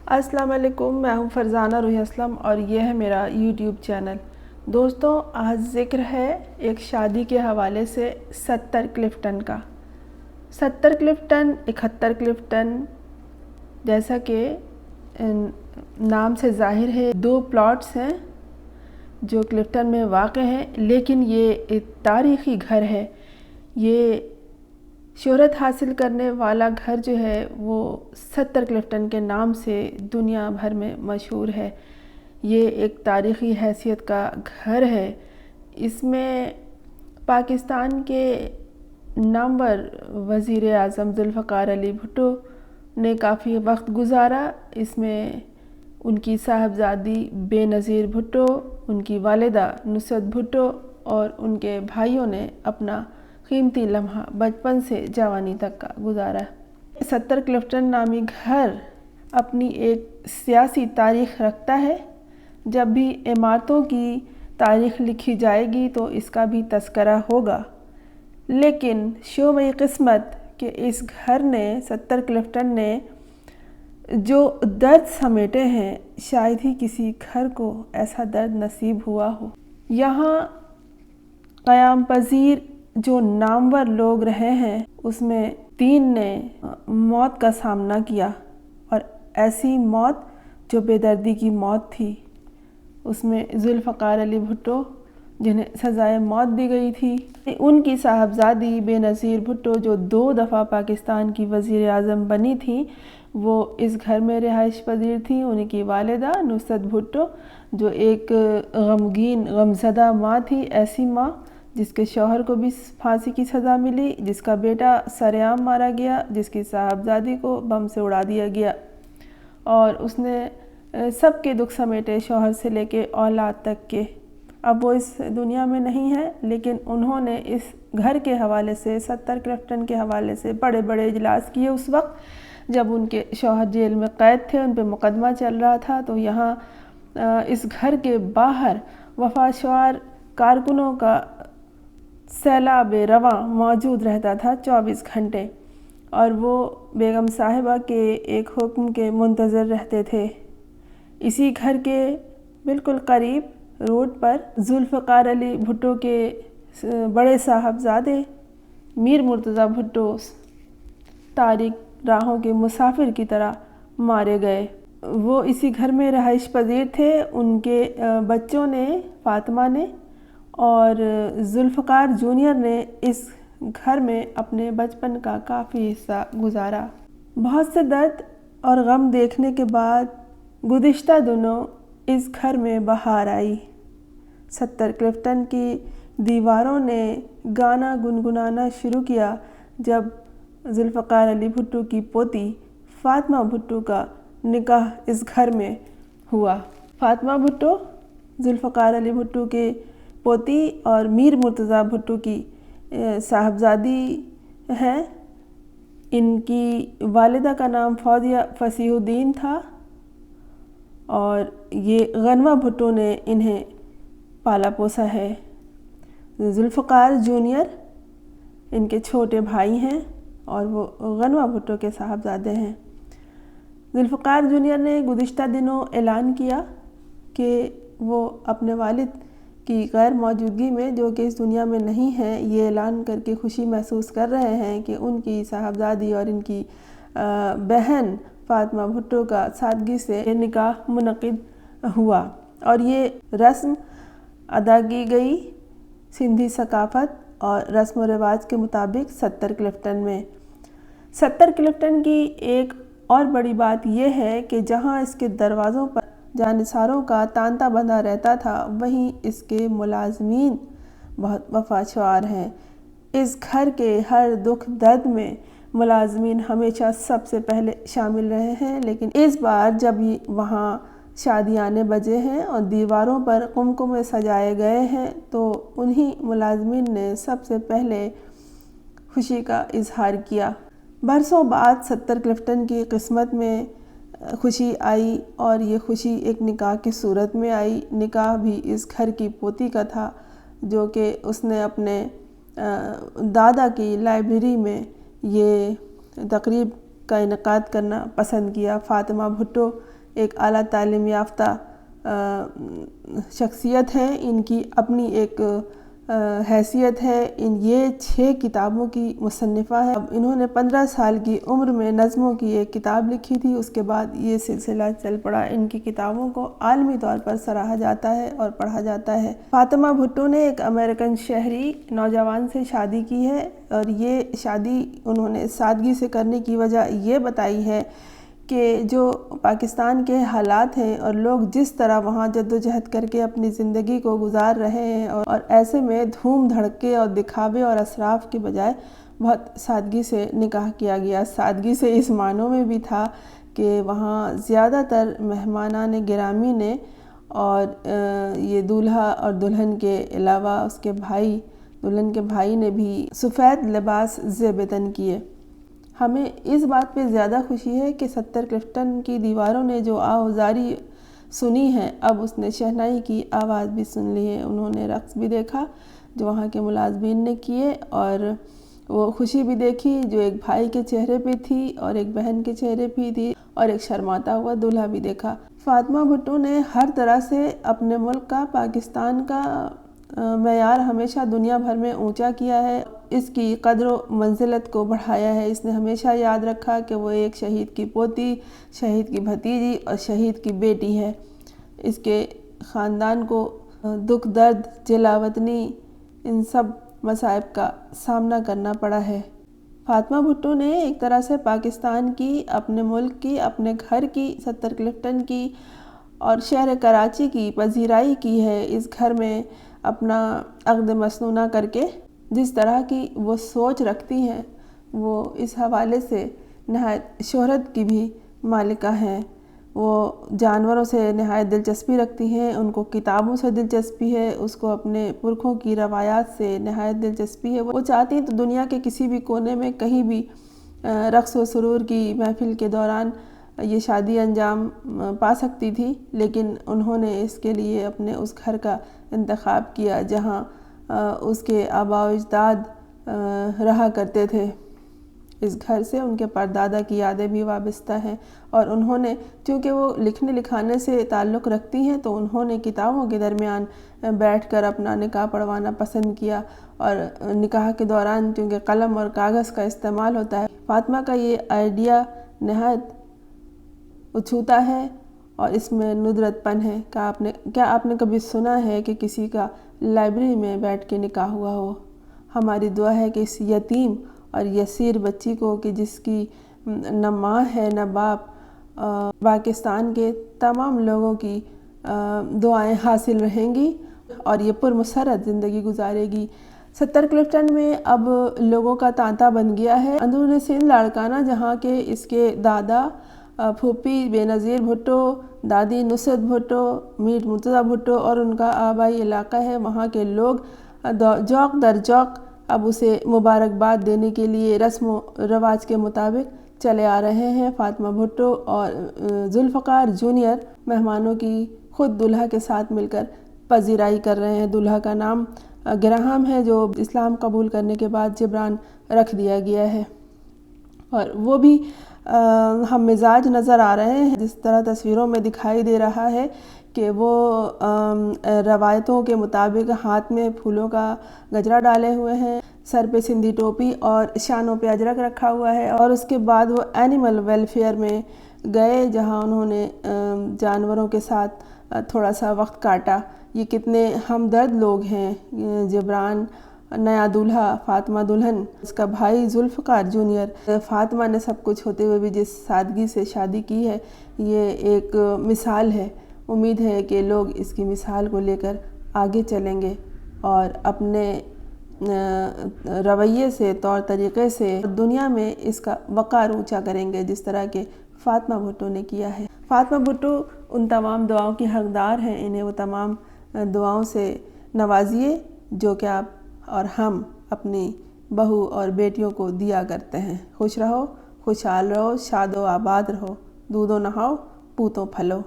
السلام علیکم، میں ہوں فرزانہ روحی اسلم اور یہ ہے میرا یوٹیوب چینل۔ دوستوں، آج ذکر ہے ایک شادی کے حوالے سے 70 کلفٹن کا۔ 70 کلفٹن، 71 کلفٹن، جیسا کہ نام سے ظاہر ہے، 2 پلاٹس ہیں جو کلفٹن میں واقع ہیں، لیکن یہ ایک تاریخی گھر ہے۔ یہ شہرت حاصل کرنے والا گھر جو ہے وہ 70 کلفٹن کے نام سے دنیا بھر میں مشہور ہے۔ یہ ایک تاریخی حیثیت کا گھر ہے۔ اس میں پاکستان کے نامور وزیر اعظم ذوالفقار علی بھٹو نے کافی وقت گزارا۔ اس میں ان کی صاحبزادی بے نظیر بھٹو، ان کی والدہ نصرت بھٹو اور ان کے بھائیوں نے اپنا قیمتی لمحہ بچپن سے جوانی تک کا گزارا۔ 70 کلفٹن نامی گھر اپنی ایک سیاسی تاریخ رکھتا ہے۔ جب بھی عمارتوں کی تاریخ لکھی جائے گی تو اس کا بھی تذکرہ ہوگا، لیکن شومیِ قسمت کہ اس گھر نے 70 کلفٹن نے جو درد سمیٹے ہیں، شاید ہی کسی گھر کو ایسا درد نصیب ہوا ہو۔ یہاں قیام پذیر جو نامور لوگ رہے ہیں، اس میں 3 نے موت کا سامنا کیا، اور ایسی موت جو بے دردی کی موت تھی۔ اس میں ذوالفقار علی بھٹو جنہیں سزائے موت دی گئی تھی، ان کی صاحبزادی بے نظیر بھٹو جو 2 دفعہ پاکستان کی وزیر اعظم بنی تھی، وہ اس گھر میں رہائش پذیر تھی۔ ان کی والدہ نصرت بھٹو جو ایک غمگین غمزدہ ماں تھی، ایسی ماں جس کے شوہر کو بھی پھانسی کی سزا ملی، جس کا بیٹا سرعام مارا گیا، جس کی صاحبزادی کو بم سے اڑا دیا گیا، اور اس نے سب کے دکھ سمیٹے، شوہر سے لے کے اولاد تک کے۔ اب وہ اس دنیا میں نہیں ہے، لیکن انہوں نے اس گھر کے حوالے سے 70 کلفٹن کے حوالے سے بڑے بڑے اجلاس کیے اس وقت جب ان کے شوہر جیل میں قید تھے، ان پہ مقدمہ چل رہا تھا۔ تو یہاں اس گھر کے باہر وفادار کارکنوں کا سیلاب رواں موجود رہتا تھا 24 گھنٹے، اور وہ بیگم صاحبہ کے ایک حکم کے منتظر رہتے تھے۔ اسی گھر کے بالکل قریب روڈ پر ذوالفقار علی بھٹو کے بڑے صاحبزادے میر مرتضیٰ بھٹو تاریک راہوں کے مسافر کی طرح مارے گئے۔ وہ اسی گھر میں رہائش پذیر تھے۔ ان کے بچوں نے، فاطمہ نے اور ذوالفقار جونیئر نے اس گھر میں اپنے بچپن کا کافی حصہ گزارا۔ بہت سے درد اور غم دیکھنے کے بعد گزشتہ دنوں اس گھر میں بہار آئی۔ 70 کلفٹن کی دیواروں نے گانا گنگنانا شروع کیا جب ذوالفقار علی بھٹو کی پوتی فاطمہ بھٹو کا نکاح اس گھر میں ہوا۔ فاطمہ بھٹو ذوالفقار علی بھٹو کے پوتی اور میر مرتضیٰ بھٹو کی صاحبزادی ہیں۔ ان کی والدہ کا نام فوزیہ فصیح الدین تھا، اور یہ غنوہ بھٹو نے انہیں پالا پوسا ہے۔ ذوالفقار جونیئر ان کے چھوٹے بھائی ہیں اور وہ غنوہ بھٹو کے صاحبزادے ہیں۔ ذوالفقار جونیئر نے گزشتہ دنوں اعلان کیا کہ وہ اپنے والد کی غیر موجودگی میں، جو کہ اس دنیا میں نہیں ہے، یہ اعلان کر کے خوشی محسوس کر رہے ہیں کہ ان کی صاحبزادی اور ان کی بہن فاطمہ بھٹو کا سادگی سے نکاح منعقد ہوا، اور یہ رسم ادا کی گئی سندھی ثقافت اور رسم و رواج کے مطابق 70 کلفٹن میں۔ 70 کلفٹن کی ایک اور بڑی بات یہ ہے کہ جہاں اس کے دروازوں پر جانثاروں کا تانتا بندھا رہتا تھا، وہیں اس کے ملازمین بہت وفادار ہیں۔ اس گھر کے ہر دکھ درد میں ملازمین ہمیشہ سب سے پہلے شامل رہے ہیں، لیکن اس بار جب وہاں شادیانے بجے ہیں اور دیواروں پر قمقمے سجائے گئے ہیں، تو انہی ملازمین نے سب سے پہلے خوشی کا اظہار کیا۔ برسوں بعد 70 کلفٹن کی قسمت میں خوشی آئی، اور یہ خوشی ایک نکاح کی صورت میں آئی۔ نکاح بھی اس گھر کی پوتی کا تھا، جو کہ اس نے اپنے دادا کی لائبریری میں یہ تقریب کا انعقاد کرنا پسند کیا۔ فاطمہ بھٹو ایک اعلیٰ تعلیم یافتہ شخصیت ہیں، ان کی اپنی ایک حیثیت ہے۔ یہ 6 کتابوں کی مصنفہ ہے۔ انہوں نے 15 سال کی عمر میں نظموں کی ایک کتاب لکھی تھی، اس کے بعد یہ سلسلہ چل پڑا۔ ان کی کتابوں کو عالمی طور پر سراہا جاتا ہے اور پڑھا جاتا ہے۔ فاطمہ بھٹو نے ایک امریکن شہری نوجوان سے شادی کی ہے، اور یہ شادی انہوں نے سادگی سے کرنے کی وجہ یہ بتائی ہے کہ جو پاکستان کے حالات ہیں اور لوگ جس طرح وہاں جدوجہد کر کے اپنی زندگی کو گزار رہے ہیں، اور ایسے میں دھوم دھڑکے اور دکھاوے اور اسراف کے بجائے بہت سادگی سے نکاح کیا گیا۔ سادگی سے اس معنوں میں بھی تھا کہ وہاں زیادہ تر مہمانان گرامی نے اور یہ دولہا اور دلہن کے علاوہ اس کے بھائی، دلہن کے بھائی نے بھی سفید لباس زیب تن کیے۔ ہمیں اس بات پہ زیادہ خوشی ہے کہ 70 کلفٹن کی دیواروں نے جو آوازاری سنی ہے، اب اس نے شہنائی کی آواز بھی سن لی ہے۔ انہوں نے رقص بھی دیکھا جو وہاں کے ملازمین نے کیے، اور وہ خوشی بھی دیکھی جو ایک بھائی کے چہرے پہ تھی اور ایک بہن کے چہرے پہ تھی، اور ایک شرماتا ہوا دولہا بھی دیکھا۔ فاطمہ بھٹو نے ہر طرح سے اپنے ملک کا، پاکستان کا معیار ہمیشہ دنیا بھر میں اونچا کیا ہے، اس کی قدر و منزلت کو بڑھایا ہے۔ اس نے ہمیشہ یاد رکھا کہ وہ ایک شہید کی پوتی، شہید کی بھتیجی اور شہید کی بیٹی ہے۔ اس کے خاندان کو دکھ، درد، جلا وطنی، ان سب مصائب کا سامنا کرنا پڑا ہے۔ فاطمہ بھٹو نے ایک طرح سے پاکستان کی، اپنے ملک کی، اپنے گھر کی، 70 کلفٹن کی اور شہر کراچی کی پذیرائی کی ہے۔ اس گھر میں اپنا عقد مسنونہ کر کے جس طرح کی وہ سوچ رکھتی ہیں، وہ اس حوالے سے نہایت شہرت کی بھی مالکہ ہیں۔ وہ جانوروں سے نہایت دلچسپی رکھتی ہیں، ان کو کتابوں سے دلچسپی ہے، اس کو اپنے پرکھوں کی روایات سے نہایت دلچسپی ہے۔ وہ چاہتی تو دنیا کے کسی بھی کونے میں کہیں بھی رقص و سرور کی محفل کے دوران یہ شادی انجام پا سکتی تھی، لیکن انہوں نے اس کے لیے اپنے اس گھر کا انتخاب کیا جہاں اس کے آباء و اجداد رہا کرتے تھے۔ اس گھر سے ان کے پردادا کی یادیں بھی وابستہ ہیں، اور انہوں نے چونکہ وہ لکھنے لکھانے سے تعلق رکھتی ہیں تو انہوں نے کتابوں کے درمیان بیٹھ کر اپنا نکاح پڑھوانا پسند کیا، اور نکاح کے دوران چونکہ قلم اور کاغذ کا استعمال ہوتا ہے، فاطمہ کا یہ آئیڈیا نہایت اچھوتا ہے اور اس میں ندرت پن ہے۔ کیا آپ نے کبھی سنا ہے کہ کسی کا لائبریری میں بیٹھ کے نکاح ہوا ہو؟ ہماری دعا ہے کہ اس یتیم اور یسیر بچی کو، کہ جس کی نہ ماں ہے نہ باپ، پاکستان کے تمام لوگوں کی دعائیں حاصل رہیں گی اور یہ پرمسرت زندگی گزارے گی۔ 70 کلفٹن میں اب لوگوں کا تانتا بن گیا ہے۔ اندرون سندھ لاڑکانہ، جہاں کے اس کے دادا پھوپھی بے نظیر بھٹو، دادی نصرت بھٹو، میر مرتضیٰ بھٹو اور ان کا آبائی علاقہ ہے، وہاں کے لوگ جوق در جوق اب اسے مبارکباد دینے کے لیے رسم و رواج کے مطابق چلے آ رہے ہیں۔ فاطمہ بھٹو اور ذوالفقار جونیئر مہمانوں کی خود دولہا کے ساتھ مل کر پذیرائی کر رہے ہیں۔ دولہا کا نام گراہم ہے، جو اسلام قبول کرنے کے بعد جبران رکھ دیا گیا ہے، اور وہ بھی ہم مزاج نظر آ رہے ہیں، جس طرح تصویروں میں دکھائی دے رہا ہے کہ وہ روایتوں کے مطابق ہاتھ میں پھولوں کا گجرا ڈالے ہوئے ہیں، سر پہ سندھی ٹوپی اور شانوں پہ اجرک رکھا ہوا ہے، اور اس کے بعد وہ اینیمل ویلفیئر میں گئے جہاں انہوں نے جانوروں کے ساتھ تھوڑا سا وقت کاٹا۔ یہ کتنے ہمدرد لوگ ہیں۔ جبران نیا دولہا، فاطمہ دلہن، اس کا بھائی ذوالفقار جونیئر، فاطمہ نے سب کچھ ہوتے ہوئے بھی جس سادگی سے شادی کی ہے، یہ ایک مثال ہے۔ امید ہے کہ لوگ اس کی مثال کو لے کر آگے چلیں گے اور اپنے رویے سے، طور طریقے سے دنیا میں اس کا وقار اونچا کریں گے، جس طرح کہ فاطمہ بھٹو نے کیا ہے۔ فاطمہ بھٹو ان تمام دعاؤں کی حقدار ہیں، انہیں وہ تمام دعاؤں سے نوازیے جو کہ آپ اور ہم اپنی بہو اور بیٹیوں کو دیا کرتے ہیں۔ خوش رہو، خوشحال رہو، شاد و آباد رہو، دودھو نہاؤ، پوتوں پھلو۔